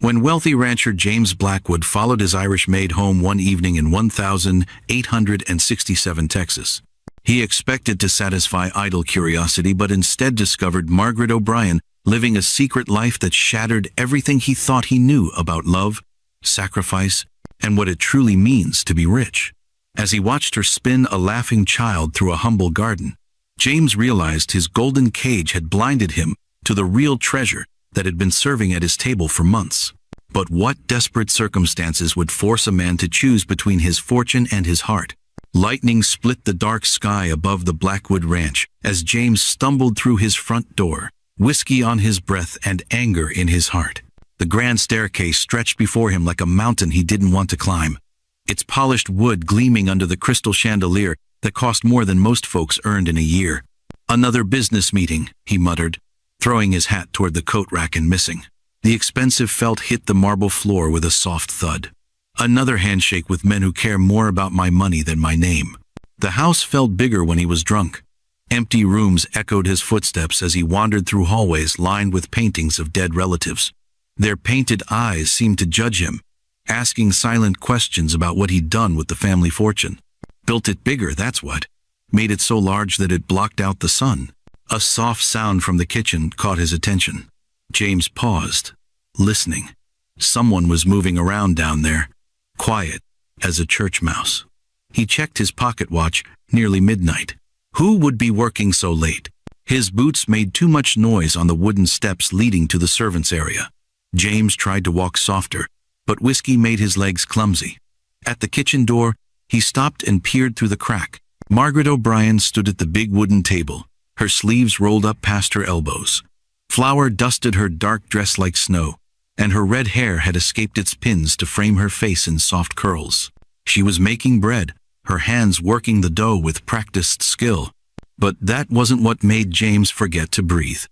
When wealthy rancher James Blackwood followed his Irish maid home one evening in 1867 Texas, he expected to satisfy idle curiosity but instead discovered Margaret O'Brien living a secret life that shattered everything he thought he knew about love, sacrifice, and what it truly means to be rich. As he watched her spin a laughing child through a humble garden, James realized his golden cage had blinded him to the real treasure that had been serving at his table for months. But what desperate circumstances would force a man to choose between his fortune and his heart? Lightning split the dark sky above the Blackwood Ranch as James stumbled through his front door, whiskey on his breath and anger in his heart. The grand staircase stretched before him like a mountain he didn't want to climb, its polished wood gleaming under the crystal chandelier that cost more than most folks earned in a year. "Another business meeting," he muttered, throwing his hat toward the coat rack and missing. The expensive felt hit the marble floor with a soft thud. "Another handshake with men who care more about my money than my name." The house felt bigger when he was drunk. Empty rooms echoed his footsteps as he wandered through hallways lined with paintings of dead relatives. Their painted eyes seemed to judge him, asking silent questions about what he'd done with the family fortune. Built it bigger, that's what. Made it so large that it blocked out the sun. A soft sound from the kitchen caught his attention. James paused, listening. Someone was moving around down there, quiet as a church mouse. He checked his pocket watch, nearly midnight. Who would be working so late? His boots made too much noise on the wooden steps leading to the servants' area. James tried to walk softer, but whiskey made his legs clumsy. At the kitchen door, he stopped and peered through the crack. Margaret O'Brien stood at the big wooden table, her sleeves rolled up past her elbows. Flour dusted her dark dress like snow, and her red hair had escaped its pins to frame her face in soft curls. She was making bread, her hands working the dough with practiced skill. But that wasn't what made James forget to breathe.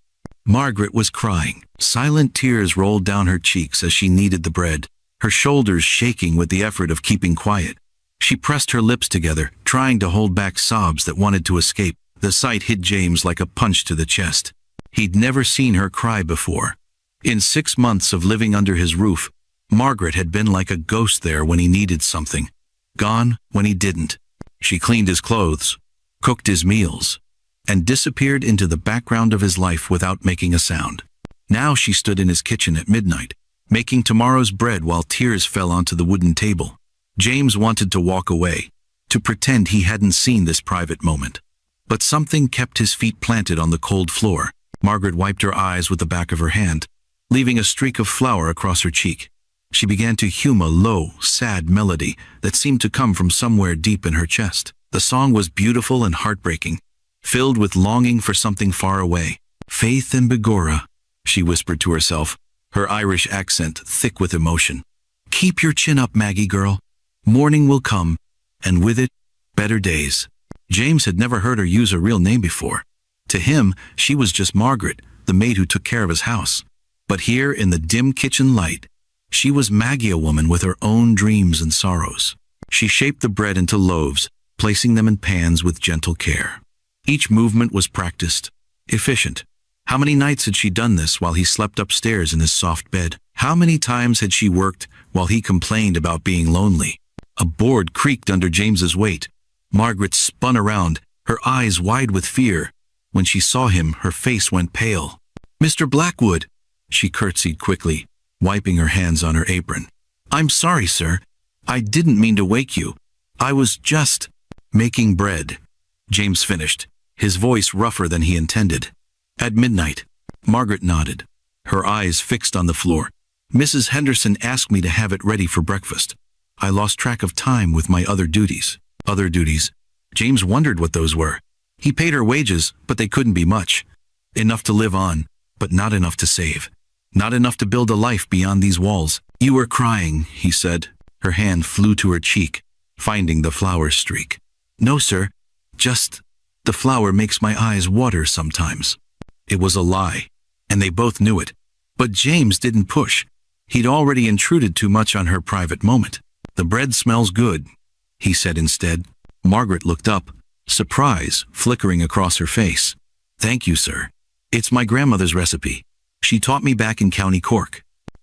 Margaret was crying. Silent tears rolled down her cheeks as she kneaded the bread, her shoulders shaking with the effort of keeping quiet. She pressed her lips together, trying to hold back sobs that wanted to escape. The sight hit James like a punch to the chest. He'd never seen her cry before. In 6 months of living under his roof, Margaret had been like a ghost there when he needed something, gone when he didn't. She cleaned his clothes, cooked his meals, and disappeared into the background of his life without making a sound. Now she stood in his kitchen at midnight, making tomorrow's bread while tears fell onto the wooden table. James wanted to walk away, to pretend he hadn't seen this private moment. But something kept his feet planted on the cold floor. Margaret wiped her eyes with the back of her hand, leaving a streak of flour across her cheek. She began to hum a low, sad melody that seemed to come from somewhere deep in her chest. The song was beautiful and heartbreaking, filled with longing for something far away. "Faith and Begorra," she whispered to herself, her Irish accent thick with emotion. "Keep your chin up, Maggie girl. Morning will come, and with it, better days." James had never heard her use a real name before. To him, she was just Margaret, the maid who took care of his house. But here, in the dim kitchen light, she was Maggie, a woman with her own dreams and sorrows. She shaped the bread into loaves, placing them in pans with gentle care. Each movement was practiced, efficient. How many nights had she done this while he slept upstairs in his soft bed? How many times had she worked while he complained about being lonely? A board creaked under James's weight. Margaret spun around, her eyes wide with fear. When she saw him, her face went pale. "Mr. Blackwood," she curtsied quickly, wiping her hands on her apron. "I'm sorry, sir. I didn't mean to wake you. I was just making bread." James finished, his voice rougher than he intended. "At midnight." Margaret nodded, her eyes fixed on the floor. "Mrs. Henderson asked me to have it ready for breakfast. I lost track of time with my other duties." Other duties? James wondered what those were. He paid her wages, but they couldn't be much. Enough to live on, but not enough to save. Not enough to build a life beyond these walls. "You were crying," he said. Her hand flew to her cheek, finding the flour streak. "No, sir. Just the flour makes my eyes water sometimes." It was a lie, and they both knew it. But James didn't push. He'd already intruded too much on her private moment. "The bread smells good," he said instead. Margaret looked up, surprise flickering across her face. "Thank you, sir. It's my grandmother's recipe. She taught me back in County Cork,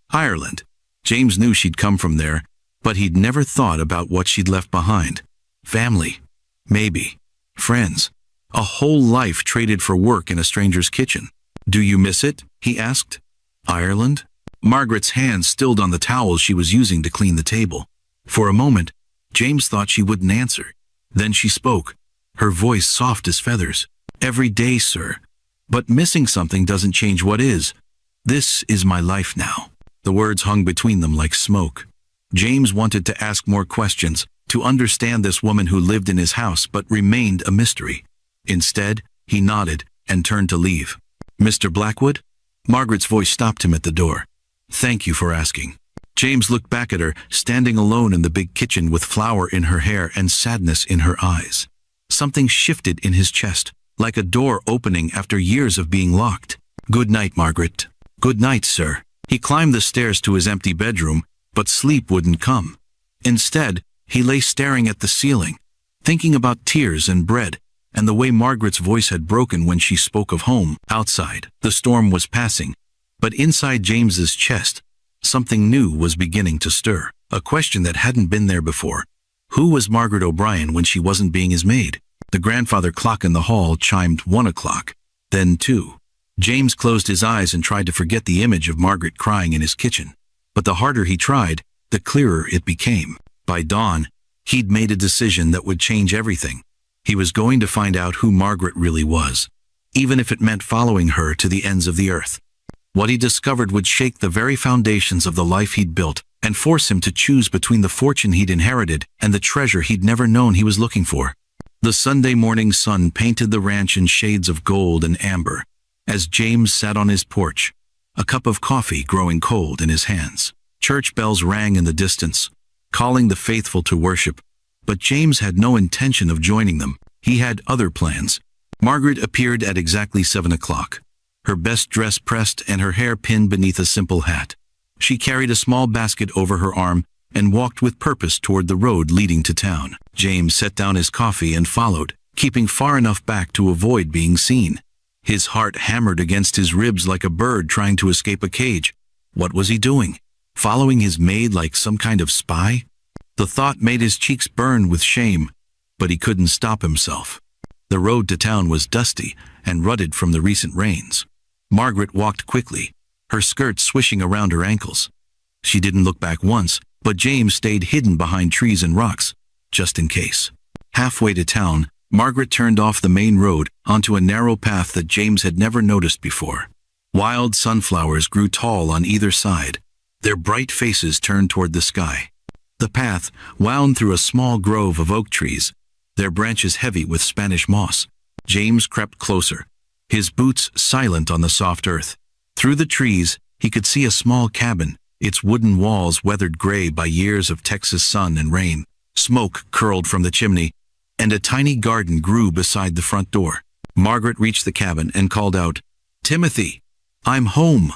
Ireland." James knew she'd come from there, but he'd never thought about what she'd left behind. Family. Maybe. Friends. A whole life traded for work in a stranger's kitchen. "Do you miss it?" he asked. "Ireland?" Margaret's hands stilled on the towels she was using to clean the table. For a moment, James thought she wouldn't answer. Then she spoke, her voice soft as feathers. "Every day, sir. But missing something doesn't change what is. This is my life now." The words hung between them like smoke. James wanted to ask more questions, to understand this woman who lived in his house but remained a mystery. Instead, he nodded and turned to leave. "Mr. Blackwood?" Margaret's voice stopped him at the door. "Thank you for asking." James looked back at her, standing alone in the big kitchen with flour in her hair and sadness in her eyes. Something shifted in his chest, like a door opening after years of being locked. "Good night, Margaret." "Good night, sir." He climbed the stairs to his empty bedroom, but sleep wouldn't come. Instead, he lay staring at the ceiling, thinking about tears and bread, and the way Margaret's voice had broken when she spoke of home. Outside, the storm was passing, but inside James's chest, something new was beginning to stir. A question that hadn't been there before. Who was Margaret O'Brien when she wasn't being his maid? The grandfather clock in the hall chimed 1 o'clock, then 2. James closed his eyes and tried to forget the image of Margaret crying in his kitchen. But the harder he tried, the clearer it became. By dawn, he'd made a decision that would change everything. He was going to find out who Margaret really was, even if it meant following her to the ends of the earth. What he discovered would shake the very foundations of the life he'd built and force him to choose between the fortune he'd inherited and the treasure he'd never known he was looking for. The Sunday morning sun painted the ranch in shades of gold and amber as James sat on his porch, a cup of coffee growing cold in his hands. Church bells rang in the distance, calling the faithful to worship, but James had no intention of joining them. He had other plans. Margaret appeared at exactly 7 o'clock, her best dress pressed and her hair pinned beneath a simple hat. She carried a small basket over her arm and walked with purpose toward the road leading to town. James set down his coffee and followed, keeping far enough back to avoid being seen. His heart hammered against his ribs like a bird trying to escape a cage. What was he doing? Following his maid like some kind of spy? The thought made his cheeks burn with shame, but he couldn't stop himself. The road to town was dusty and rutted from the recent rains. Margaret walked quickly, her skirt swishing around her ankles. She didn't look back once, but James stayed hidden behind trees and rocks, just in case. Halfway to town, Margaret turned off the main road onto a narrow path that James had never noticed before. Wild sunflowers grew tall on either side, their bright faces turned toward the sky. The path wound through a small grove of oak trees, their branches heavy with Spanish moss. James crept closer, his boots silent on the soft earth. Through the trees, he could see a small cabin, its wooden walls weathered gray by years of Texas sun and rain. Smoke curled from the chimney, and a tiny garden grew beside the front door. Margaret reached the cabin and called out, "Timothy, I'm home."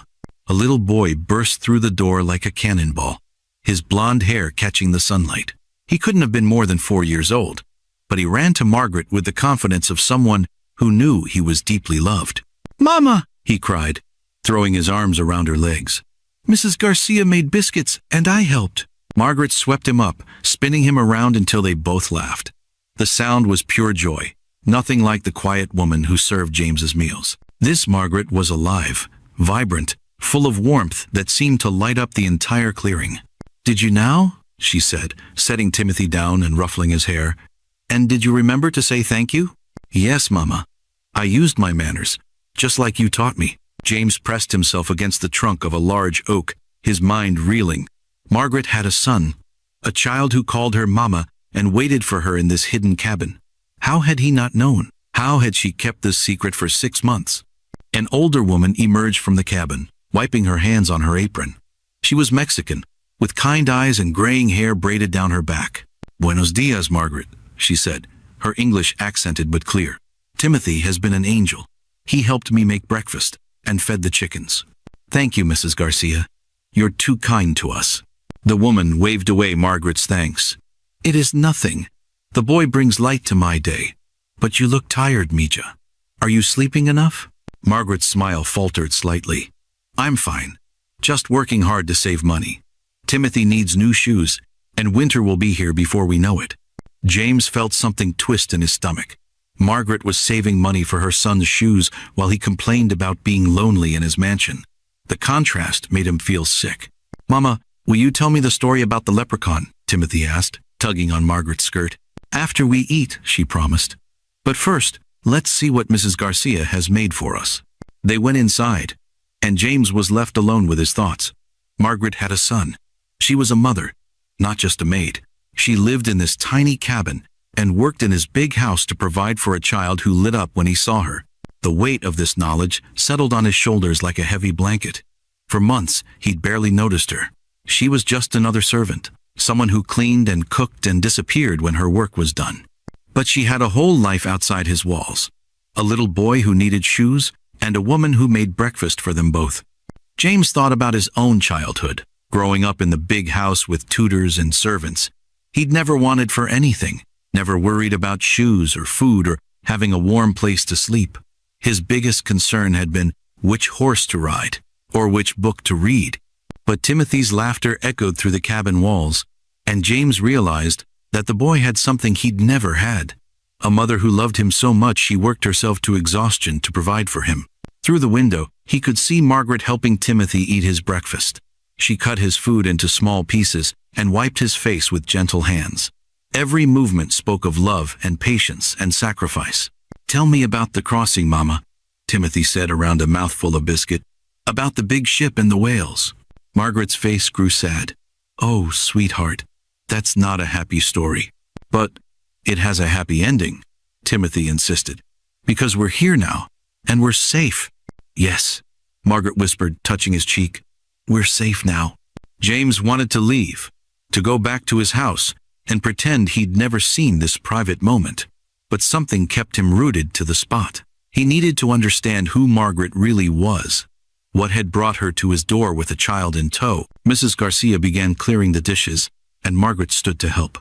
A little boy burst through the door like a cannonball, his blonde hair catching the sunlight. He couldn't have been more than 4 years old, but he ran to Margaret with the confidence of someone who knew he was deeply loved. "Mama!" he cried, throwing his arms around her legs. "Mrs. Garcia made biscuits, and I helped." Margaret swept him up, spinning him around until they both laughed. The sound was pure joy, nothing like the quiet woman who served James's meals. This Margaret was alive, vibrant, full of warmth that seemed to light up the entire clearing. "Did you now?" she said, setting Timothy down and ruffling his hair. "And did you remember to say thank you?" "Yes, Mama. I used my manners, just like you taught me." James pressed himself against the trunk of a large oak, his mind reeling. Margaret had a son, a child who called her Mama and waited for her in this hidden cabin. How had he not known? How had she kept this secret for 6 months? An older woman emerged from the cabin, wiping her hands on her apron. She was Mexican, with kind eyes and graying hair braided down her back. "Buenos dias, Margaret," she said, her English accented but clear. "Timothy has been an angel. He helped me make breakfast and fed the chickens." "Thank you, Mrs. Garcia. You're too kind to us." The woman waved away Margaret's thanks. "It is nothing. The boy brings light to my day. But you look tired, Mija. Are you sleeping enough?" Margaret's smile faltered slightly. "I'm fine. Just working hard to save money." Timothy needs new shoes, and winter will be here before we know it. James felt something twist in his stomach. Margaret was saving money for her son's shoes while he complained about being lonely in his mansion. The contrast made him feel sick. "Mama, will you tell me the story about the leprechaun?" Timothy asked, tugging on Margaret's skirt. "After we eat," she promised. "But first, let's see what Mrs. Garcia has made for us." They went inside, and James was left alone with his thoughts. Margaret had a son. She was a mother, not just a maid. She lived in this tiny cabin and worked in his big house to provide for a child who lit up when he saw her. The weight of this knowledge settled on his shoulders like a heavy blanket. For months, he'd barely noticed her. She was just another servant, someone who cleaned and cooked and disappeared when her work was done. But she had a whole life outside his walls. A little boy who needed shoes, and a woman who made breakfast for them both. James thought about his own childhood, growing up in the big house with tutors and servants. He'd never wanted for anything, never worried about shoes or food or having a warm place to sleep. His biggest concern had been which horse to ride or which book to read. But Timothy's laughter echoed through the cabin walls, and James realized that the boy had something he'd never had. A mother who loved him so much she worked herself to exhaustion to provide for him. Through the window, he could see Margaret helping Timothy eat his breakfast. She cut his food into small pieces and wiped his face with gentle hands. Every movement spoke of love and patience and sacrifice. "Tell me about the crossing, Mama," Timothy said around a mouthful of biscuit. "About the big ship and the whales." Margaret's face grew sad. "Oh, sweetheart, that's not a happy story." "But it has a happy ending," Timothy insisted. "Because we're here now, and we're safe." "Yes," Margaret whispered, touching his cheek. "We're safe now." James wanted to leave, to go back to his house and pretend he'd never seen this private moment. But something kept him rooted to the spot. He needed to understand who Margaret really was, what had brought her to his door with a child in tow. Mrs. Garcia began clearing the dishes, and Margaret stood to help.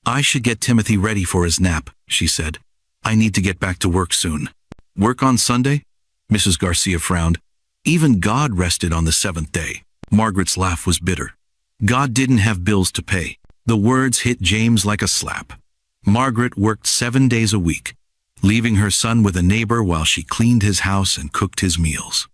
"I should get Timothy ready for his nap," she said. "I need to get back to work soon." "Work on Sunday?" Mrs. Garcia frowned. "Even God rested on the seventh day." Margaret's laugh was bitter. God didn't have bills to pay. The words hit James like a slap. Margaret worked 7 days a week, leaving her son with a neighbor while she cleaned his house and cooked his meals.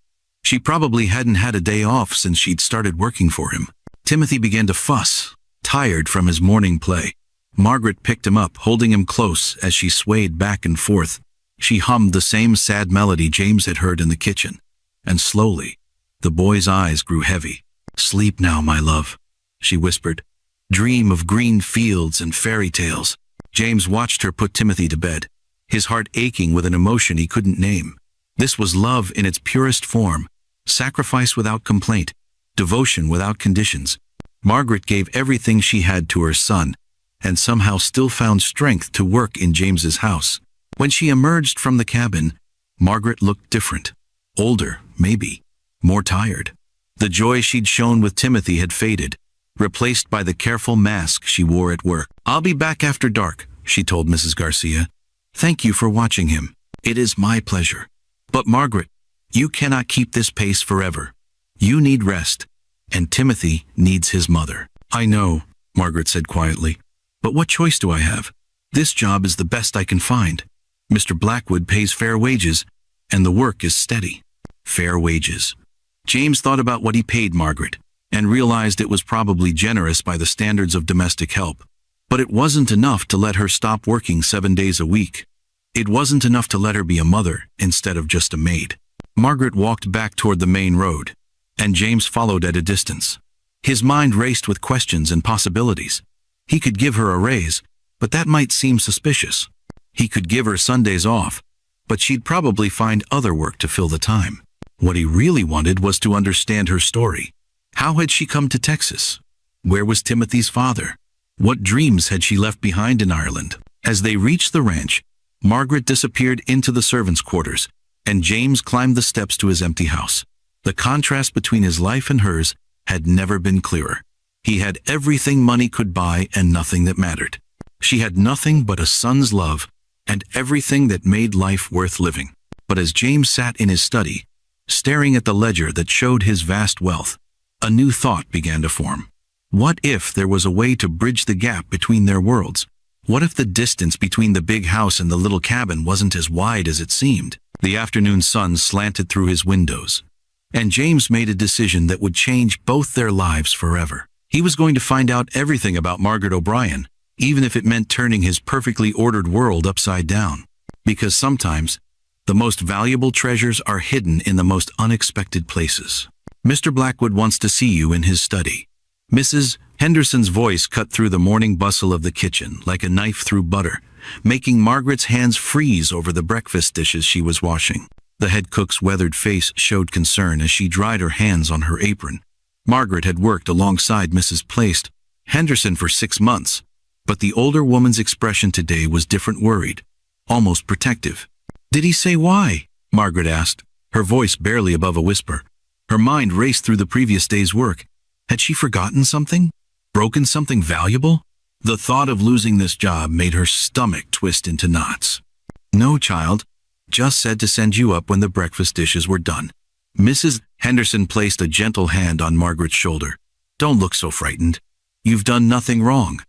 She probably hadn't had a day off since she'd started working for him. Timothy began to fuss, tired from his morning play. Margaret picked him up, holding him close as she swayed back and forth. She hummed the same sad melody James had heard in the kitchen. And slowly, the boy's eyes grew heavy. "Sleep now, my love," she whispered. "Dream of green fields and fairy tales." James watched her put Timothy to bed, his heart aching with an emotion he couldn't name. This was love in its purest form, sacrifice without complaint, devotion without conditions. Margaret gave everything she had to her son, and somehow still found strength to work in James's house. When she emerged from the cabin, Margaret looked different. Older, maybe. More tired. The joy she'd shown with Timothy had faded, replaced by the careful mask she wore at work. "I'll be back after dark," she told Mrs. Garcia. "Thank you for watching him. It is my pleasure. But Margaret, you cannot keep this pace forever. You need rest, and Timothy needs his mother." "I know," Margaret said quietly. "But what choice do I have? This job is the best I can find. Mr. Blackwood pays fair wages, and the work is steady." Fair wages. James thought about what he paid Margaret, and realized it was probably generous by the standards of domestic help. But it wasn't enough to let her stop working 7 days a week. It wasn't enough to let her be a mother instead of just a maid. Margaret walked back toward the main road, and James followed at a distance. His mind raced with questions and possibilities. He could give her a raise, but that might seem suspicious. He could give her Sundays off, but she'd probably find other work to fill the time. What he really wanted was to understand her story. How had she come to Texas? Where was Timothy's father? What dreams had she left behind in Ireland? As they reached the ranch, Margaret disappeared into the servants' quarters, and James climbed the steps to his empty house. The contrast between his life and hers had never been clearer. He had everything money could buy and nothing that mattered. She had nothing but a son's love and everything that made life worth living. But as James sat in his study, staring at the ledger that showed his vast wealth, a new thought began to form. What if there was a way to bridge the gap between their worlds? What if the distance between the big house and the little cabin wasn't as wide as it seemed? The afternoon sun slanted through his windows, and James made a decision that would change both their lives forever. He was going to find out everything about Margaret O'Brien, even if it meant turning his perfectly ordered world upside down. Because sometimes, the most valuable treasures are hidden in the most unexpected places. Mr. Blackwood wants to see you in his study. Mrs. Henderson's voice cut through the morning bustle of the kitchen like a knife through butter, making Margaret's hands freeze over the breakfast dishes she was washing. The head cook's weathered face showed concern as she dried her hands on her apron. Margaret had worked alongside Mrs. Placed Henderson for 6 months, but the older woman's expression today was different, worried, almost protective. "Did he say why?" Margaret asked, her voice barely above a whisper. Her mind raced through the previous day's work. Had she forgotten something? Broken something valuable? The thought of losing this job made her stomach twist into knots. "No, child. Just said to send you up when the breakfast dishes were done." Mrs. Henderson placed a gentle hand on Margaret's shoulder. "Don't look so frightened. You've done nothing wrong."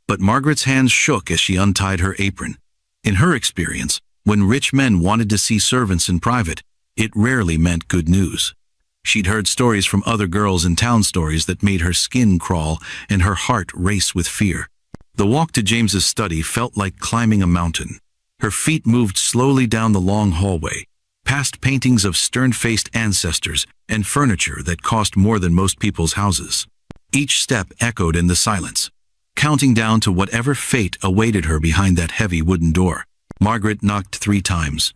But Margaret's hands shook as she untied her apron. In her experience, when rich men wanted to see servants in private, it rarely meant good news. She'd heard stories from other girls in town, stories that made her skin crawl and her heart race with fear. The walk to James's study felt like climbing a mountain. Her feet moved slowly down the long hallway, past paintings of stern-faced ancestors and furniture that cost more than most people's houses. Each step echoed in the silence, counting down to whatever fate awaited her behind that heavy wooden door. Margaret knocked 3 times,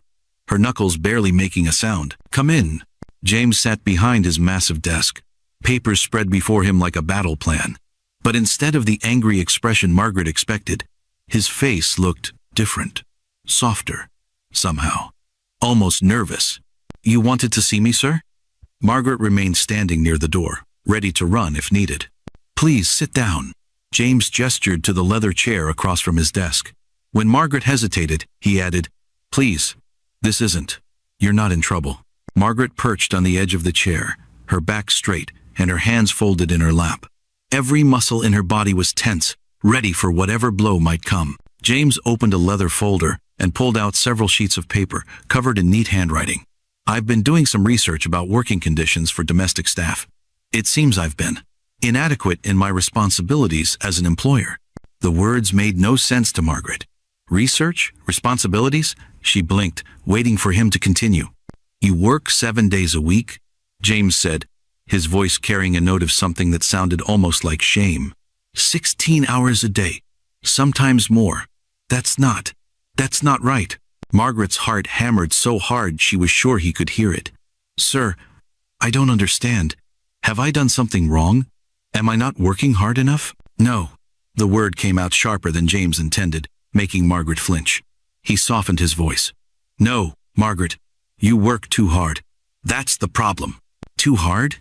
her knuckles barely making a sound. "Come in." James sat behind his massive desk, papers spread before him like a battle plan. But instead of the angry expression Margaret expected, his face looked different, softer, somehow, almost nervous. "You wanted to see me, sir?" Margaret remained standing near the door, ready to run if needed. "Please sit down." James gestured to the leather chair across from his desk. When Margaret hesitated, he added, "Please, this isn't. You're not in trouble." Margaret perched on the edge of the chair, her back straight and her hands folded in her lap. Every muscle in her body was tense, ready for whatever blow might come. James opened a leather folder and pulled out several sheets of paper covered in neat handwriting. "I've been doing some research about working conditions for domestic staff. It seems I've been inadequate in my responsibilities as an employer." The words made no sense to Margaret. "Research? Responsibilities?" She blinked, waiting for him to continue. "You work 7 days a week?" James said, his voice carrying a note of something that sounded almost like shame. 16 hours a day, sometimes more. That's not right." Margaret's heart hammered so hard she was sure he could hear it. "Sir, I don't understand. Have I done something wrong? Am I not working hard enough?" "No." The word came out sharper than James intended, making Margaret flinch. He softened his voice. "No, Margaret, you work too hard. That's the problem." "Too hard?"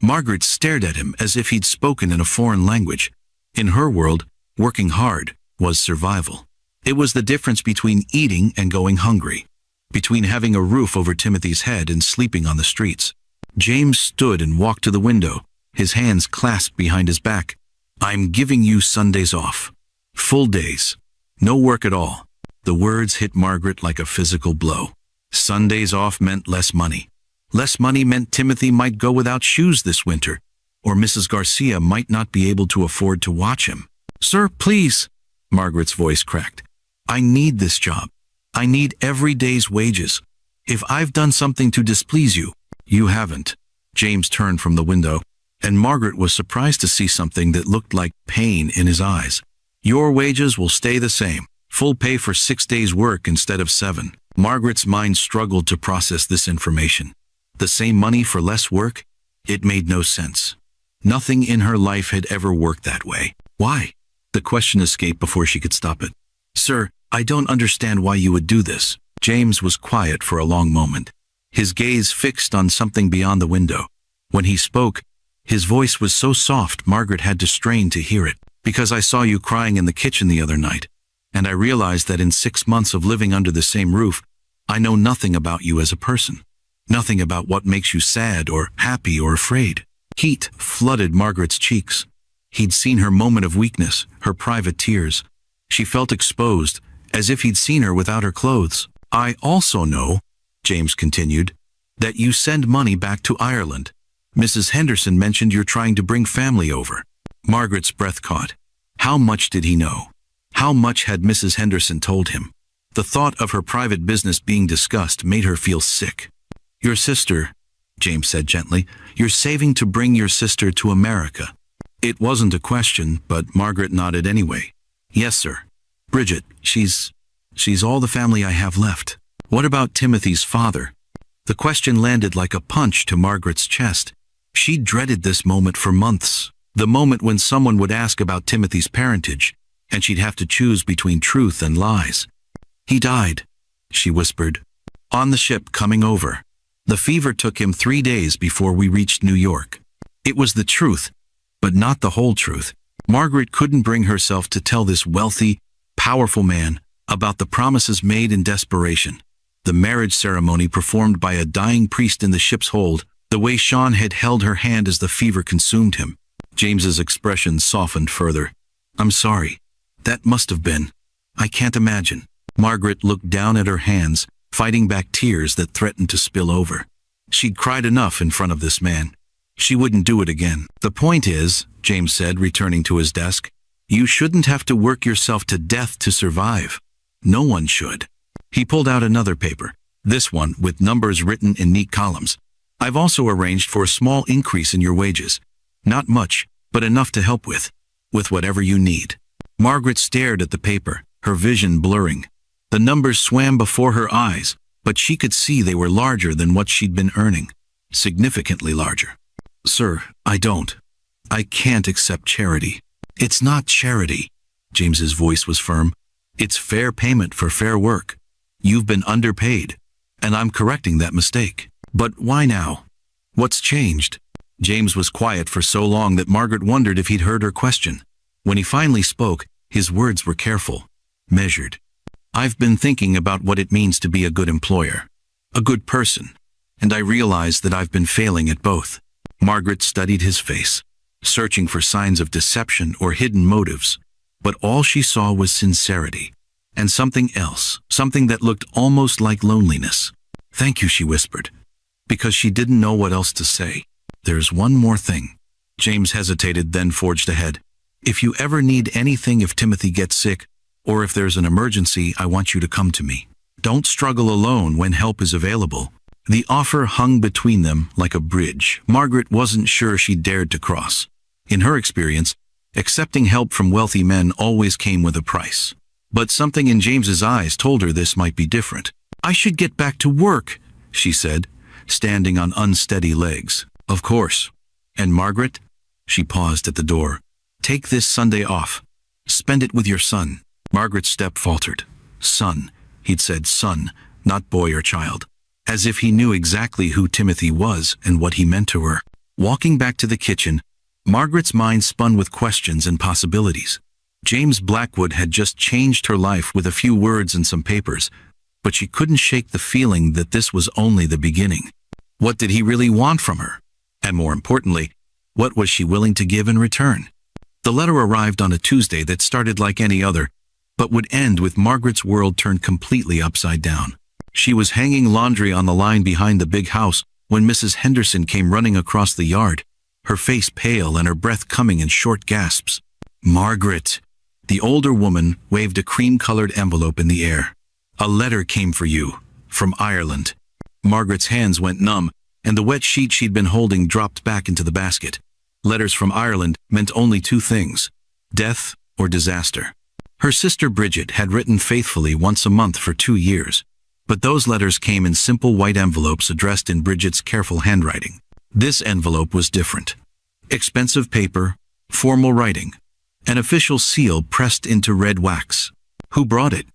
Margaret stared at him as if he'd spoken in a foreign language. In her world, working hard was survival. It was the difference between eating and going hungry, between having a roof over Timothy's head and sleeping on the streets. James stood and walked to the window, his hands clasped behind his back. "I'm giving you Sundays off. Full days. No work at all." The words hit Margaret like a physical blow. Sundays off meant less money. Less money meant Timothy might go without shoes this winter, or Mrs. Garcia might not be able to afford to watch him. "Sir, please," Margaret's voice cracked. "I need this job. I need every day's wages. If I've done something to displease you—" "You haven't." James turned from the window, and Margaret was surprised to see something that looked like pain in his eyes. "Your wages will stay the same. Full pay for 6 days' work instead of 7. Margaret's mind struggled to process this information. The same money for less work? It made no sense. Nothing in her life had ever worked that way. Why? The question escaped before she could stop it. "Sir, I don't understand why you would do this." James was quiet for a long moment, his gaze fixed on something beyond the window. When he spoke, his voice was so soft Margaret had to strain to hear it. "Because I saw you crying in the kitchen the other night, and I realized that in 6 months of living under the same roof, I know nothing about you as a person. Nothing about what makes you sad or happy or afraid." Heat flooded Margaret's cheeks. He'd seen her moment of weakness, her private tears. She felt exposed, as if he'd seen her without her clothes. "I also know," James continued, "that you send money back to Ireland. Mrs. Henderson mentioned you're trying to bring family over." Margaret's breath caught. How much did he know? How much had Mrs. Henderson told him? The thought of her private business being discussed made her feel sick. "Your sister," James said gently, "you're saving to bring your sister to America." It wasn't a question, but Margaret nodded anyway. "Yes, sir. Bridget, she's all the family I have left." "What about Timothy's father?" The question landed like a punch to Margaret's chest. She dreaded this moment for months. The moment when someone would ask about Timothy's parentage, and she'd have to choose between truth and lies. "He died," she whispered, "on the ship coming over. The fever took him 3 days before we reached New York." It was the truth, but not the whole truth. Margaret couldn't bring herself to tell this wealthy, powerful man about the promises made in desperation, the marriage ceremony performed by a dying priest in the ship's hold, the way Sean had held her hand as the fever consumed him. James's expression softened further. "I'm sorry. That must have been. I can't imagine." Margaret looked down at her hands, fighting back tears that threatened to spill over. She'd cried enough in front of this man. She wouldn't do it again. "The point is," James said, returning to his desk, "you shouldn't have to work yourself to death to survive. No one should." He pulled out another paper, this one with numbers written in neat columns. "I've also arranged for a small increase in your wages. Not much, but enough to help with whatever you need." Margaret stared at the paper, her vision blurring. The numbers swam before her eyes, but she could see they were larger than what she'd been earning. Significantly larger. "Sir, I can't accept charity." "It's not charity." James's voice was firm. "It's fair payment for fair work. You've been underpaid, and I'm correcting that mistake." "But why now? What's changed?" James was quiet for so long that Margaret wondered if he'd heard her question. When he finally spoke, his words were careful, measured. "I've been thinking about what it means to be a good employer, a good person, and I realize that I've been failing at both." Margaret studied his face, searching for signs of deception or hidden motives, but all she saw was sincerity, and something else, something that looked almost like loneliness. "Thank you," she whispered, because she didn't know what else to say. "There's one more thing." James hesitated, then forged ahead. "If you ever need anything, if Timothy gets sick, or if there's an emergency, I want you to come to me. Don't struggle alone when help is available." The offer hung between them like a bridge Margaret wasn't sure she dared to cross. In her experience, accepting help from wealthy men always came with a price. But something in James's eyes told her this might be different. "I should get back to work," she said, standing on unsteady legs. "Of course. And Margaret?" She paused at the door. "Take this Sunday off. Spend it with your son." Margaret's step faltered. Son. He'd said son, not boy or child. As if he knew exactly who Timothy was and what he meant to her. Walking back to the kitchen, Margaret's mind spun with questions and possibilities. James Blackwood had just changed her life with a few words and some papers, but she couldn't shake the feeling that this was only the beginning. What did he really want from her? And more importantly, what was she willing to give in return? The letter arrived on a Tuesday that started like any other, but would end with Margaret's world turned completely upside down. She was hanging laundry on the line behind the big house when Mrs. Henderson came running across the yard, her face pale and her breath coming in short gasps. "Margaret!" The older woman waved a cream-colored envelope in the air. "A letter came for you, from Ireland." Margaret's hands went numb, and the wet sheet she'd been holding dropped back into the basket. Letters from Ireland meant only two things: death or disaster. Her sister Bridget had written faithfully once a month for 2 years, but those letters came in simple white envelopes addressed in Bridget's careful handwriting. This envelope was different. Expensive paper, formal writing, an official seal pressed into red wax. "Who brought it?"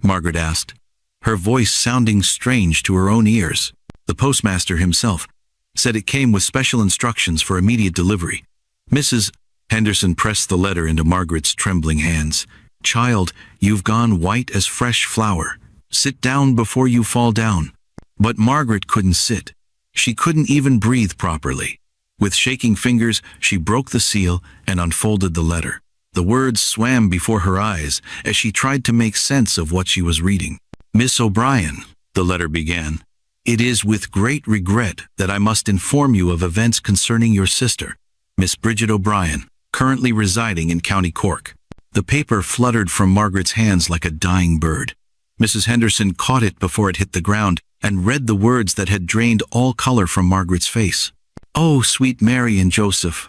Margaret asked, her voice sounding strange to her own ears. The postmaster himself said it came with special instructions for immediate delivery. Mrs. Henderson pressed the letter into Margaret's trembling hands. "Child, you've gone white as fresh flour. Sit down before you fall down." But Margaret couldn't sit. She couldn't even breathe properly. With shaking fingers, she broke the seal and unfolded the letter. The words swam before her eyes as she tried to make sense of what she was reading. "Miss O'Brien," the letter began, "it is with great regret that I must inform you of events concerning your sister, Miss Bridget O'Brien, currently residing in County Cork." The paper fluttered from Margaret's hands like a dying bird. Mrs. Henderson caught it before it hit the ground and read the words that had drained all color from Margaret's face. "Oh, sweet Mary and Joseph,"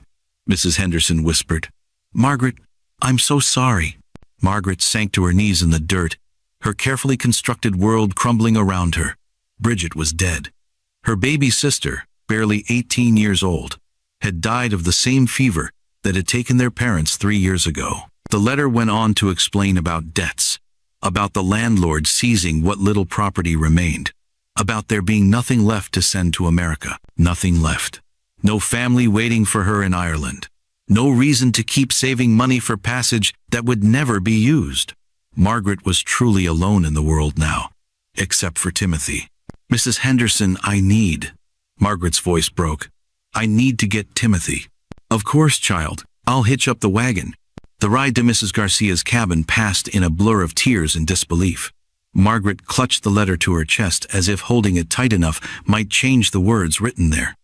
Mrs. Henderson whispered. "Margaret, I'm so sorry." Margaret sank to her knees in the dirt, her carefully constructed world crumbling around her. Bridget was dead. Her baby sister, barely 18 years old, had died of the same fever that had taken their parents 3 years ago. The letter went on to explain about debts, about the landlord seizing what little property remained, about there being nothing left to send to America. Nothing left. No family waiting for her in Ireland. No reason to keep saving money for passage that would never be used. Margaret was truly alone in the world now, except for Timothy. "Mrs. Henderson, Margaret's voice broke. "I need to get Timothy." "Of course, child. I'll hitch up the wagon." The ride to Mrs. Garcia's cabin passed in a blur of tears and disbelief. Margaret clutched the letter to her chest as if holding it tight enough might change the words written there.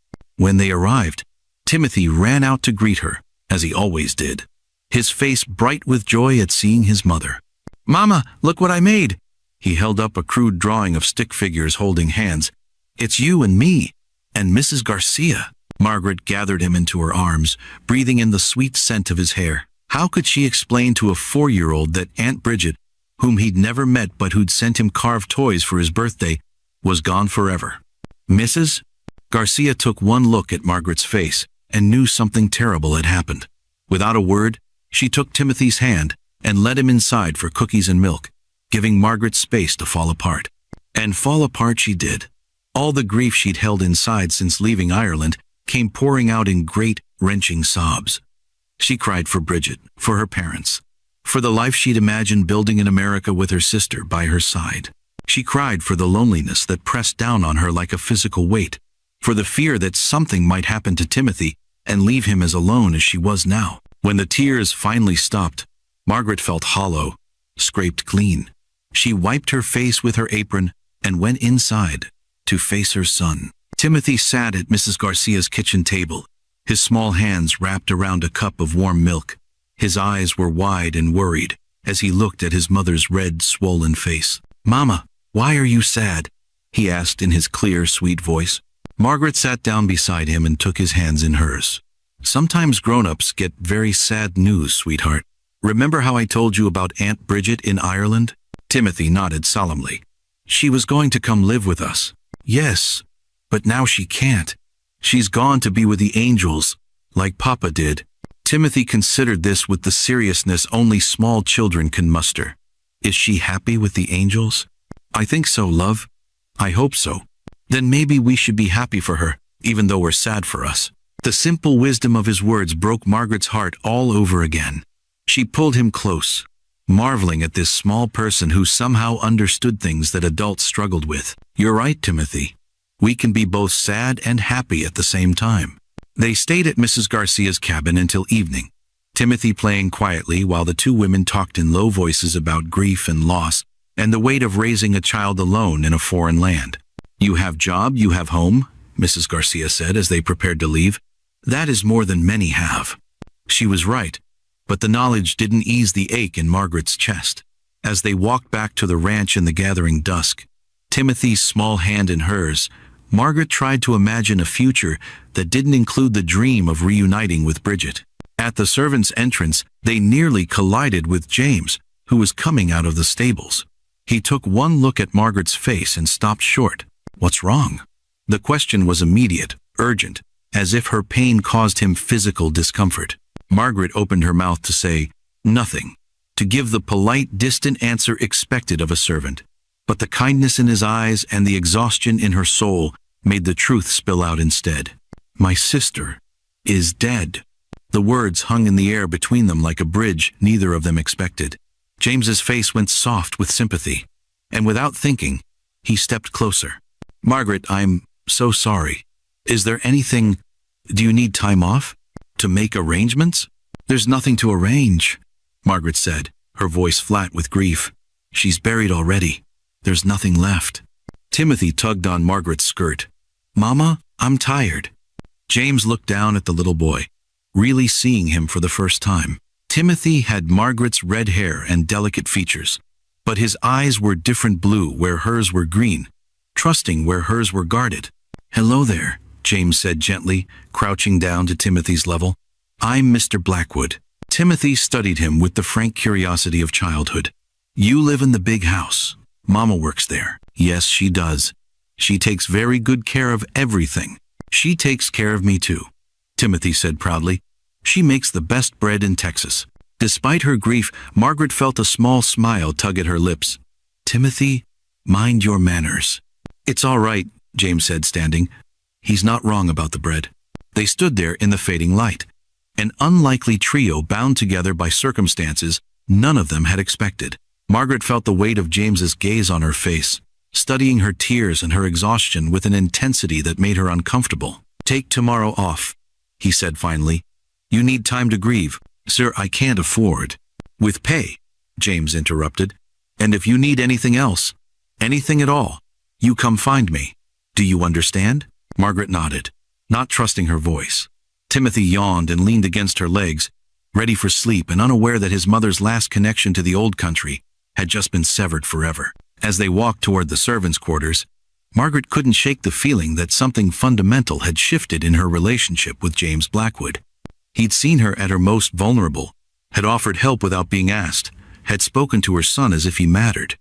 When they arrived, Timothy ran out to greet her, as he always did, his face bright with joy at seeing his mother. "Mama, look what I made!" He held up a crude drawing of stick figures holding hands. "It's you and me, and Mrs. Garcia." Margaret gathered him into her arms, breathing in the sweet scent of his hair. How could she explain to a 4-year-old that Aunt Bridget, whom he'd never met but who'd sent him carved toys for his birthday, was gone forever? "Mrs.?" Garcia took one look at Margaret's face and knew something terrible had happened. Without a word, she took Timothy's hand and led him inside for cookies and milk, giving Margaret space to fall apart. And fall apart she did. All the grief she'd held inside since leaving Ireland came pouring out in great, wrenching sobs. She cried for Bridget, for her parents, for the life she'd imagined building in America with her sister by her side. She cried for the loneliness that pressed down on her like a physical weight, for the fear that something might happen to Timothy and leave him as alone as she was now. When the tears finally stopped, Margaret felt hollow, scraped clean. She wiped her face with her apron and went inside to face her son. Timothy sat at Mrs. Garcia's kitchen table, his small hands wrapped around a cup of warm milk. His eyes were wide and worried as he looked at his mother's red, swollen face. "Mama, why are you sad?" he asked in his clear, sweet voice. Margaret sat down beside him and took his hands in hers. "Sometimes grown-ups get very sad news, sweetheart. Remember how I told you about Aunt Bridget in Ireland?" Timothy nodded solemnly. "She was going to come live with us." "Yes, but now she can't. She's gone to be with the angels, like Papa did." Timothy considered this with the seriousness only small children can muster. "Is she happy with the angels?" "I think so, love. I hope so." "Then maybe we should be happy for her, even though we're sad for us." The simple wisdom of his words broke Margaret's heart all over again. She pulled him close, marveling at this small person who somehow understood things that adults struggled with. "You're right, Timothy. We can be both sad and happy at the same time." They stayed at Mrs. Garcia's cabin until evening, Timothy playing quietly while the two women talked in low voices about grief and loss and the weight of raising a child alone in a foreign land. "You have job, you have home," Mrs. Garcia said as they prepared to leave. "That is more than many have." She was right, but the knowledge didn't ease the ache in Margaret's chest. As they walked back to the ranch in the gathering dusk, Timothy's small hand in hers, Margaret tried to imagine a future that didn't include the dream of reuniting with Bridget. At the servants' entrance, they nearly collided with James, who was coming out of the stables. He took one look at Margaret's face and stopped short. "What's wrong?" The question was immediate, urgent, as if her pain caused him physical discomfort. Margaret opened her mouth to say, "Nothing," to give the polite, distant answer expected of a servant. But the kindness in his eyes and the exhaustion in her soul made the truth spill out instead. "My sister is dead." The words hung in the air between them like a bridge neither of them expected. James's face went soft with sympathy, and without thinking, he stepped closer. "Margaret, I'm so sorry. Is there anything Do you need time off? To make arrangements? There's nothing to arrange, Margaret said, her voice flat with grief. She's buried already. There's nothing left. Timothy tugged on Margaret's skirt. Mama, I'm tired. James looked down at the little boy, really seeing him for the first time. Timothy had Margaret's red hair and delicate features, but his eyes were different blue where hers were green, trusting where hers were guarded. Hello there, James said gently, crouching down to Timothy's level. I'm Mr. Blackwood. Timothy studied him with the frank curiosity of childhood. You live in the big house. Mama works there. Yes, she does. She takes very good care of everything. She takes care of me too, Timothy said proudly. She makes the best bread in Texas. Despite her grief, Margaret felt a small smile tug at her lips. Timothy, mind your manners. It's all right, James said, standing. He's not wrong about the bread. They stood there in the fading light, an unlikely trio bound together by circumstances none of them had expected. Margaret felt the weight of James's gaze on her face, studying her tears and her exhaustion with an intensity that made her uncomfortable. Take tomorrow off, he said finally. You need time to grieve. Sir, I can't afford. With pay, James interrupted. And if you need anything else, anything at all, you come find me. Do you understand? Margaret nodded, not trusting her voice. Timothy yawned and leaned against her legs, ready for sleep and unaware that his mother's last connection to the old country had just been severed forever. As they walked toward the servants' quarters, Margaret couldn't shake the feeling that something fundamental had shifted in her relationship with James Blackwood. He'd seen her at her most vulnerable, had offered help without being asked, had spoken to her son as if he mattered.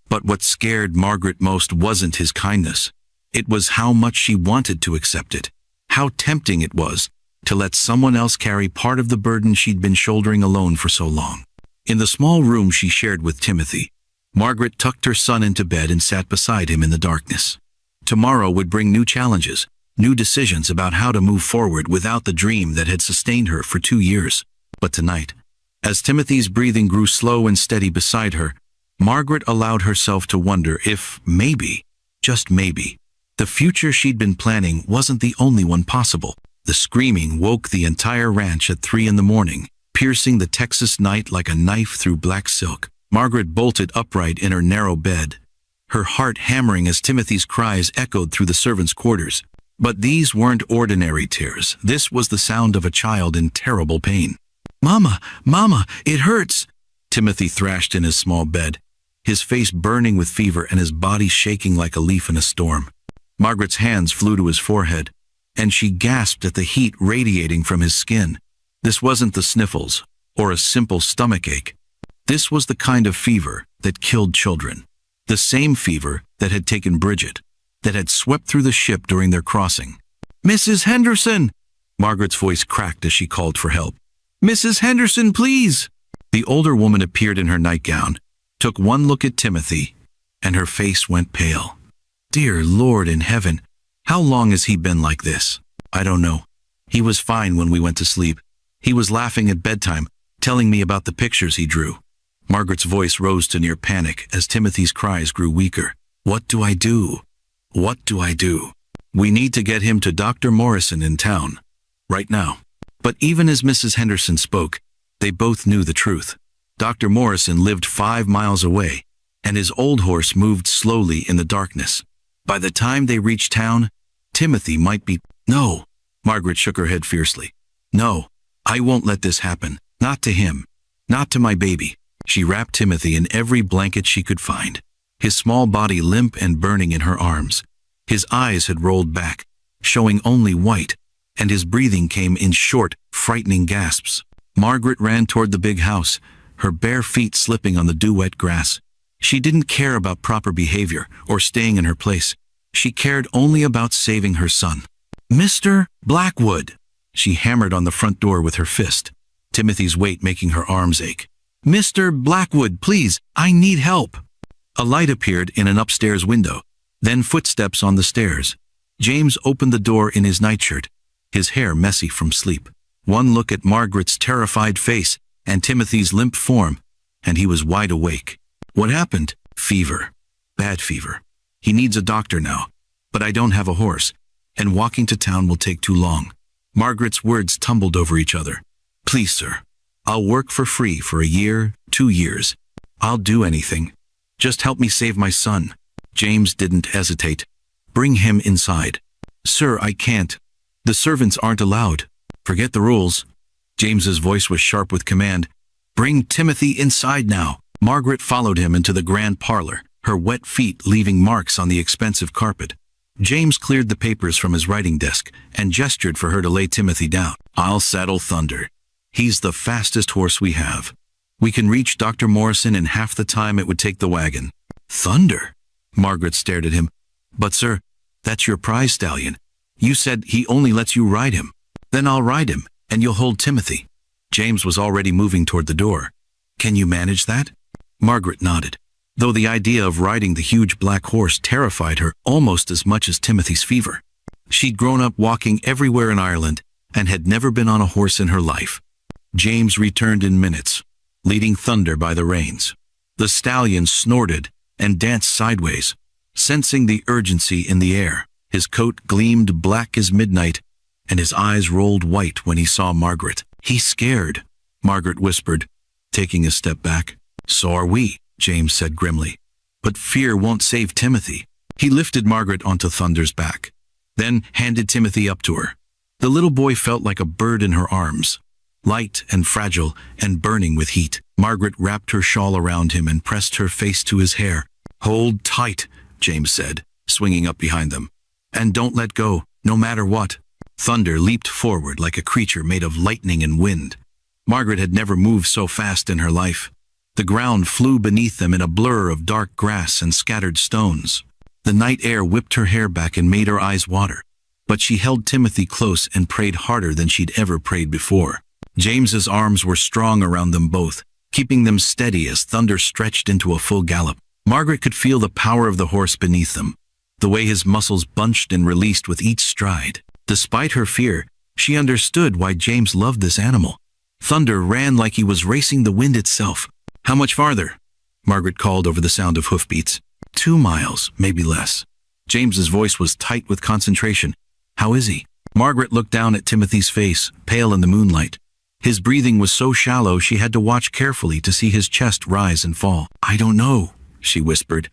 But what scared Margaret most wasn't his kindness. It was how much she wanted to accept it, how tempting it was to let someone else carry part of the burden she'd been shouldering alone for so long. In the small room she shared with Timothy, Margaret tucked her son into bed and sat beside him in the darkness. Tomorrow would bring new challenges, new decisions about how to move forward without the dream that had sustained her for 2 years. But tonight, as Timothy's breathing grew slow and steady beside her, Margaret allowed herself to wonder if maybe, just maybe, the future she'd been planning wasn't the only one possible. The screaming woke the entire ranch at 3 a.m, piercing the Texas night like a knife through black silk. Margaret bolted upright in her narrow bed, her heart hammering as Timothy's cries echoed through the servants' quarters. But these weren't ordinary tears. This was the sound of a child in terrible pain. Mama, Mama, it hurts, Timothy thrashed in his small bed, his face burning with fever and his body shaking like a leaf in a storm. Margaret's hands flew to his forehead, and she gasped at the heat radiating from his skin. This wasn't the sniffles or a simple stomach ache. This was the kind of fever that killed children. The same fever that had taken Bridget, that had swept through the ship during their crossing. Mrs. Henderson! Margaret's voice cracked as she called for help. Mrs. Henderson, please! The older woman appeared in her nightgown, took one look at Timothy, and her face went pale. Dear Lord in heaven, how long has he been like this? I don't know. He was fine when we went to sleep. He was laughing at bedtime, telling me about the pictures he drew. Margaret's voice rose to near panic as Timothy's cries grew weaker. What do I do? What do I do? We need to get him to Dr. Morrison in town. Right now. But even as Mrs. Henderson spoke, they both knew the truth. Dr. Morrison lived 5 miles away, and his old horse moved slowly in the darkness. By the time they reached town, Timothy might be— No, Margaret shook her head fiercely. No, I won't let this happen. Not to him. Not to my baby. She wrapped Timothy in every blanket she could find, his small body limp and burning in her arms. His eyes had rolled back, showing only white, and his breathing came in short, frightening gasps. Margaret ran toward the big house, her bare feet slipping on the dew-wet grass. She didn't care about proper behavior or staying in her place. She cared only about saving her son. Mr. Blackwood! She hammered on the front door with her fist, Timothy's weight making her arms ache. Mr. Blackwood, please, I need help. A light appeared in an upstairs window, then footsteps on the stairs. James opened the door in his nightshirt, his hair messy from sleep. One look at Margaret's terrified face and Timothy's limp form, and he was wide awake. What happened? Fever. Bad fever. He needs a doctor now, but I don't have a horse, and walking to town will take too long. Margaret's words tumbled over each other. Please, sir. I'll work for free for a year, 2 years. I'll do anything. Just help me save my son. James didn't hesitate. Bring him inside. Sir, I can't. The servants aren't allowed. Forget the rules. James's voice was sharp with command. Bring Timothy inside now. Margaret followed him into the grand parlor, her wet feet leaving marks on the expensive carpet. James cleared the papers from his writing desk and gestured for her to lay Timothy down. I'll saddle Thunder. He's the fastest horse we have. We can reach Dr. Morrison in half the time it would take the wagon. Thunder? Margaret stared at him. But sir, that's your prize stallion. You said he only lets you ride him. Then I'll ride him, and you'll hold Timothy. James was already moving toward the door. Can you manage that? Margaret nodded, though the idea of riding the huge black horse terrified her almost as much as Timothy's fever. She'd grown up walking everywhere in Ireland and had never been on a horse in her life. James returned in minutes, leading Thunder by the reins. The stallion snorted and danced sideways, sensing the urgency in the air. His coat gleamed black as midnight, and his eyes rolled white when he saw Margaret. He's scared, Margaret whispered, taking a step back. So are we, James said grimly. But fear won't save Timothy. He lifted Margaret onto Thunder's back, then handed Timothy up to her. The little boy felt like a bird in her arms, light and fragile and burning with heat. Margaret wrapped her shawl around him and pressed her face to his hair. Hold tight, James said, swinging up behind them. And don't let go, no matter what. Thunder leaped forward like a creature made of lightning and wind. Margaret had never moved so fast in her life. The ground flew beneath them in a blur of dark grass and scattered stones. The night air whipped her hair back and made her eyes water. But she held Timothy close and prayed harder than she'd ever prayed before. James's arms were strong around them both, keeping them steady as Thunder stretched into a full gallop. Margaret could feel the power of the horse beneath them, the way his muscles bunched and released with each stride. Despite her fear, she understood why James loved this animal. Thunder ran like he was racing the wind itself. How much farther? Margaret called over the sound of hoofbeats. 2 miles, maybe less. James's voice was tight with concentration. How is he? Margaret looked down at Timothy's face, pale in the moonlight. His breathing was so shallow she had to watch carefully to see his chest rise and fall. I don't know, she whispered.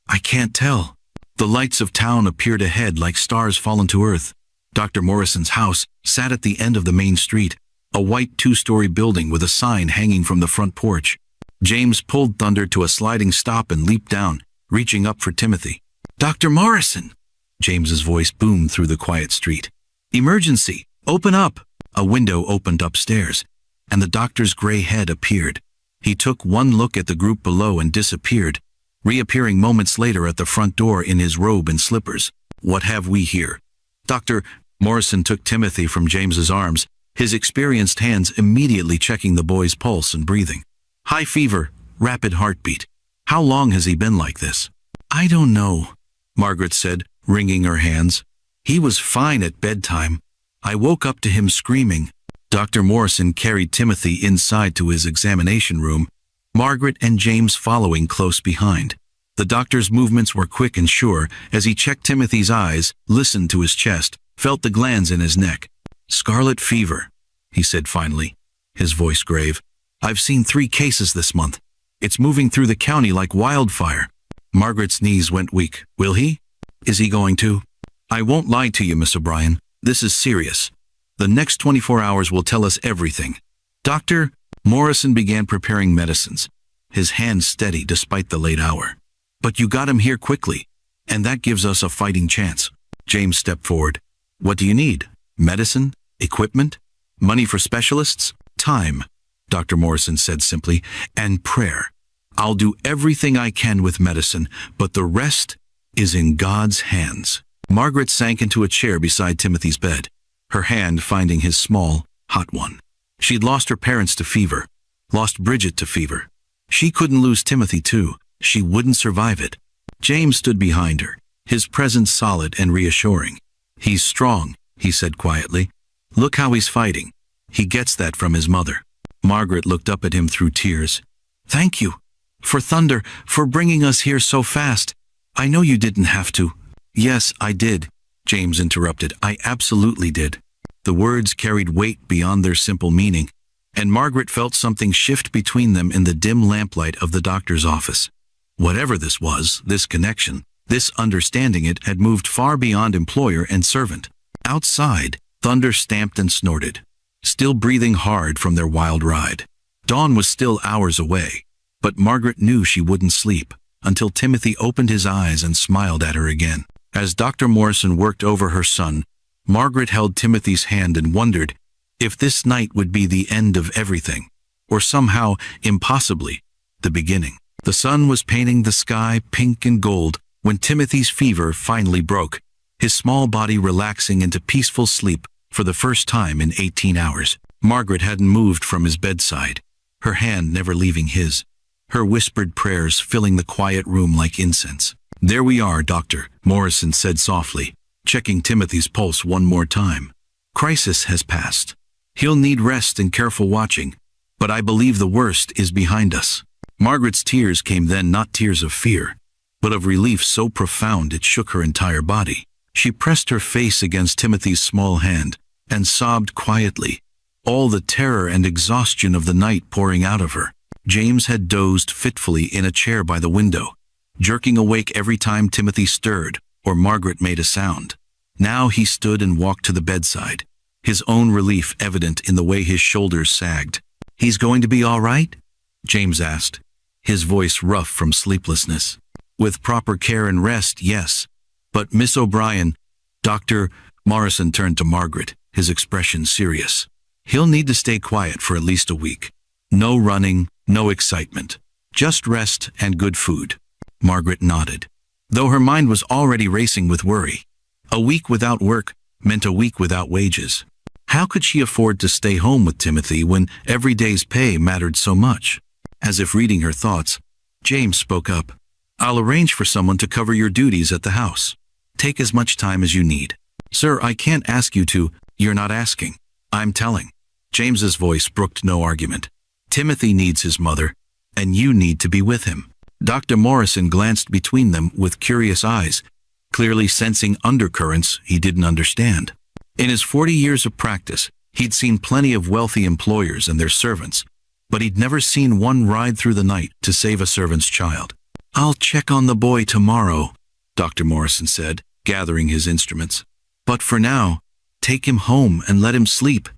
I can't tell. The lights of town appeared ahead like stars fallen to earth. Dr. Morrison's house sat at the end of the main street, a white 2-story building with a sign hanging from the front porch. James pulled Thunder to a sliding stop and leaped down, reaching up for Timothy. Dr. Morrison! James's voice boomed through the quiet street. Emergency! Open up! A window opened upstairs, and the doctor's gray head appeared. He took one look at the group below and disappeared, reappearing moments later at the front door in his robe and slippers. What have we here? Dr. Morrison took Timothy from James's arms, his experienced hands immediately checking the boy's pulse and breathing. High fever, rapid heartbeat. How long has he been like this? I don't know, Margaret said, wringing her hands. He was fine at bedtime. I woke up to him screaming. Dr. Morrison carried Timothy inside to his examination room, Margaret and James following close behind. The doctor's movements were quick and sure as he checked Timothy's eyes, listened to his chest, felt the glands in his neck. Scarlet fever, he said finally, his voice grave. I've seen 3 cases this month. It's moving through the county like wildfire. Margaret's knees went weak. Will he? Is he going to? I won't lie to you, Miss O'Brien. This is serious. The next 24 hours will tell us everything. Dr. Morrison began preparing medicines, his hands steady despite the late hour. But you got him here quickly, and that gives us a fighting chance. James stepped forward. What do you need? Medicine? Equipment? Money for specialists? Time, Dr. Morrison said simply, and prayer. I'll do everything I can with medicine, but the rest is in God's hands. Margaret sank into a chair beside Timothy's bed, her hand finding his small, hot one. She'd lost her parents to fever, lost Bridget to fever. She couldn't lose Timothy too. She wouldn't survive it. James stood behind her, his presence solid and reassuring. He's strong, he said quietly. Look how he's fighting. He gets that from his mother. Margaret looked up at him through tears. Thank you. For Thunder, for bringing us here so fast. I know you didn't have to. Yes, I did, James interrupted. I absolutely did. The words carried weight beyond their simple meaning, and Margaret felt something shift between them in the dim lamplight of the doctor's office. Whatever this was, this connection, this understanding, it had moved far beyond employer and servant. Outside, thunder stamped and snorted, still breathing hard from their wild ride. Dawn was still hours away, but Margaret knew she wouldn't sleep until Timothy opened his eyes and smiled at her again. As Dr. Morrison worked over her son, Margaret held Timothy's hand and wondered if this night would be the end of everything, or somehow, impossibly, the beginning. The sun was painting the sky pink and gold when Timothy's fever finally broke, his small body relaxing into peaceful sleep for the first time in 18 hours. Margaret hadn't moved from his bedside, her hand never leaving his, her whispered prayers filling the quiet room like incense. "There we are, Doctor," Morrison said softly, checking Timothy's pulse one more time. "Crisis has passed. He'll need rest and careful watching, but I believe the worst is behind us." Margaret's tears came then, not tears of fear, but of relief so profound it shook her entire body. She pressed her face against Timothy's small hand and sobbed quietly, all the terror and exhaustion of the night pouring out of her. James had dozed fitfully in a chair by the window, jerking awake every time Timothy stirred or Margaret made a sound. Now he stood and walked to the bedside, his own relief evident in the way his shoulders sagged. "He's going to be all right?" James asked, his voice rough from sleeplessness. "With proper care and rest, yes. But Miss O'Brien," Dr. Morrison turned to Margaret, his expression serious. "He'll need to stay quiet for at least a week. No running, no excitement. Just rest and good food." Margaret nodded, though her mind was already racing with worry. A week without work meant a week without wages. How could she afford to stay home with Timothy when every day's pay mattered so much? As if reading her thoughts, James spoke up. "I'll arrange for someone to cover your duties at the house. Take as much time as you need." "Sir, I can't ask you to." "You're not asking. I'm telling." James's voice brooked no argument. "Timothy needs his mother, and you need to be with him." Dr. Morrison glanced between them with curious eyes, clearly sensing undercurrents he didn't understand. In his 40 years of practice, he'd seen plenty of wealthy employers and their servants, but he'd never seen one ride through the night to save a servant's child. "I'll check on the boy tomorrow," Dr. Morrison said, gathering his instruments. "But for now, take him home and let him sleep."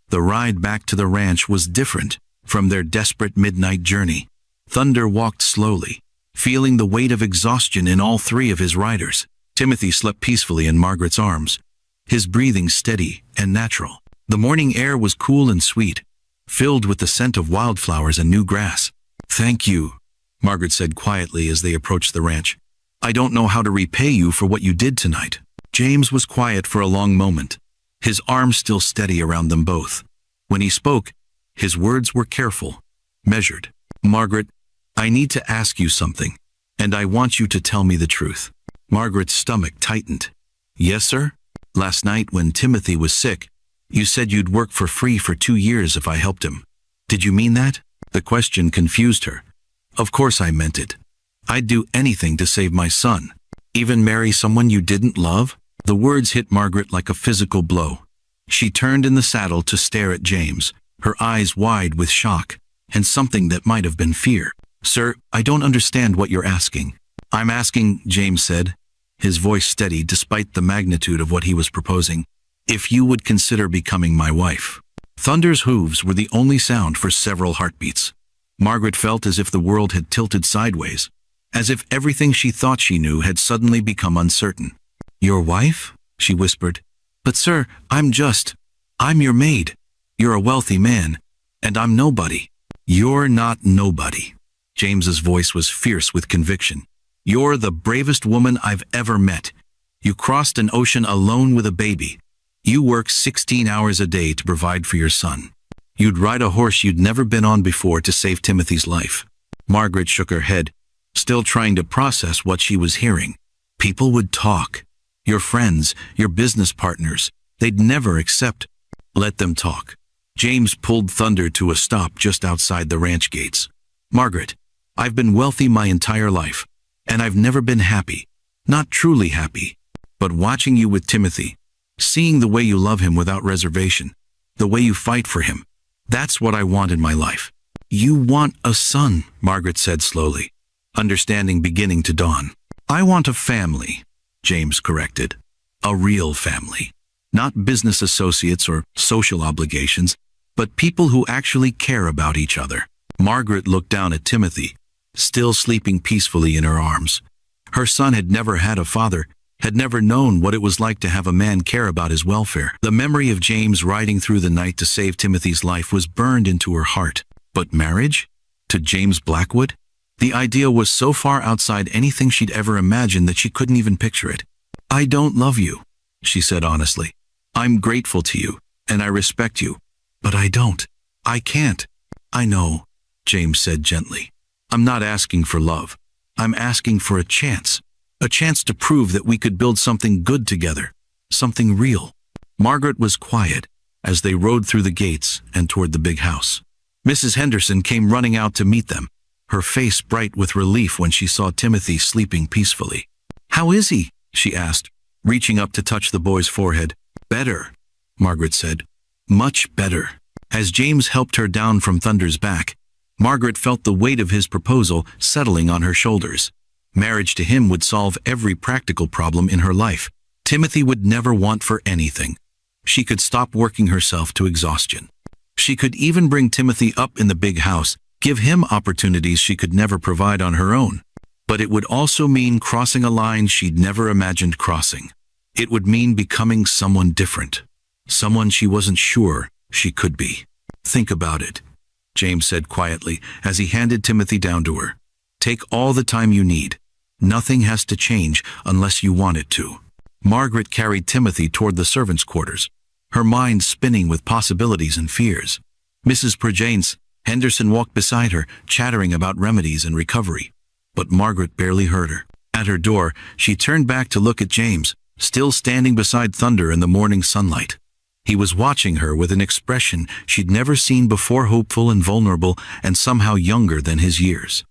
The ride back to the ranch was different from their desperate midnight journey. Thunder walked slowly, feeling the weight of exhaustion in all three of his riders. Timothy slept peacefully in Margaret's arms, his breathing steady and natural. The morning air was cool and sweet, filled with the scent of wildflowers and new grass. "Thank you," Margaret said quietly as they approached the ranch. "I don't know how to repay you for what you did tonight." James was quiet for a long moment, his arms still steady around them both. When he spoke, his words were careful, measured. "Margaret, I need to ask you something, and I want you to tell me the truth." Margaret's stomach tightened. "Yes, sir? Last night when Timothy was sick, you said you'd work for free for 2 years if I helped him. Did you mean that?" The question confused her. "Of course I meant it. I'd do anything to save my son. Even marry someone you didn't love?" The words hit Margaret like a physical blow. She turned in the saddle to stare at James, her eyes wide with shock, and something that might have been fear. "Sir, I don't understand what you're asking." "I'm asking," James said, his voice steady despite the magnitude of what he was proposing, "if you would consider becoming my wife." Thunder's hooves were the only sound for several heartbeats. Margaret felt as if the world had tilted sideways, as if everything she thought she knew had suddenly become uncertain. "Your wife?" she whispered. "But sir, I'm your maid. You're a wealthy man, and I'm nobody." "You're not nobody." James's voice was fierce with conviction. "You're the bravest woman I've ever met. You crossed an ocean alone with a baby. You work 16 hours a day to provide for your son. You'd ride a horse you'd never been on before to save Timothy's life." Margaret shook her head, still trying to process what she was hearing. "People would talk. Your friends, your business partners, they'd never accept." "Let them talk." James pulled Thunder to a stop just outside the ranch gates. "Margaret, I've been wealthy my entire life, and I've never been happy. Not truly happy. But watching you with Timothy, Seeing the way you love him without reservation, the way you fight for him. That's what I want in my life. You want a son, Margaret said slowly, understanding beginning to dawn. I want a family, James corrected. A real family. Not business associates or social obligations, but people who actually care about each other. Margaret looked down at Timothy, still sleeping peacefully in her arms. Her son had never had a father, had never known what it was like to have a man care about his welfare. The memory of James riding through the night to save Timothy's life was burned into her heart. But marriage? To James Blackwood? The idea was so far outside anything she'd ever imagined that she couldn't even picture it. I don't love you, she said honestly. I'm grateful to you, and I respect you. But I don't. I can't. I know, James said gently. I'm not asking for love. I'm asking for a chance. A chance to prove that we could build something good together. Something real. Margaret was quiet as they rode through the gates and toward the big house. Mrs. Henderson came running out to meet them, her face bright with relief when she saw Timothy sleeping peacefully. How is he? She asked, reaching up to touch the boy's forehead. Better, Margaret said. Much better. As James helped her down from Thunder's back, Margaret felt the weight of his proposal settling on her shoulders. Marriage to him would solve every practical problem in her life. Timothy would never want for anything. She could stop working herself to exhaustion. She could even bring Timothy up in the big house, give him opportunities she could never provide on her own. But it would also mean crossing a line she'd never imagined crossing. It would mean becoming someone different, someone she wasn't sure she could be. Think about it, James said quietly as he handed Timothy down to her. Take all the time you need. Nothing has to change unless you want it to. Margaret carried Timothy toward the servants' quarters, her mind spinning with possibilities and fears. Mrs. Perjanes Henderson walked beside her, chattering about remedies and recovery. But Margaret barely heard her. At her door, she turned back to look at James, still standing beside Thunder in the morning sunlight. He was watching her with an expression she'd never seen before, hopeful and vulnerable and somehow younger than his years.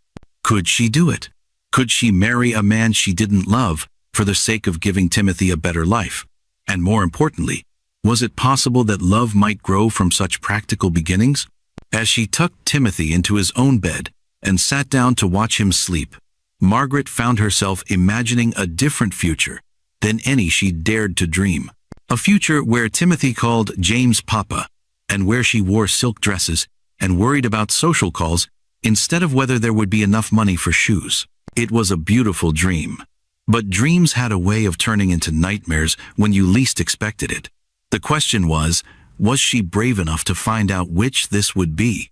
Could she do it? Could she marry a man she didn't love for the sake of giving Timothy a better life? And more importantly, was it possible that love might grow from such practical beginnings? As she tucked Timothy into his own bed and sat down to watch him sleep, Margaret found herself imagining a different future than any she'd dared to dream. A future where Timothy called James Papa, and where she wore silk dresses and worried about social calls instead of whether there would be enough money for shoes. It was a beautiful dream. But dreams had a way of turning into nightmares when you least expected it. The question was she brave enough to find out which this would be?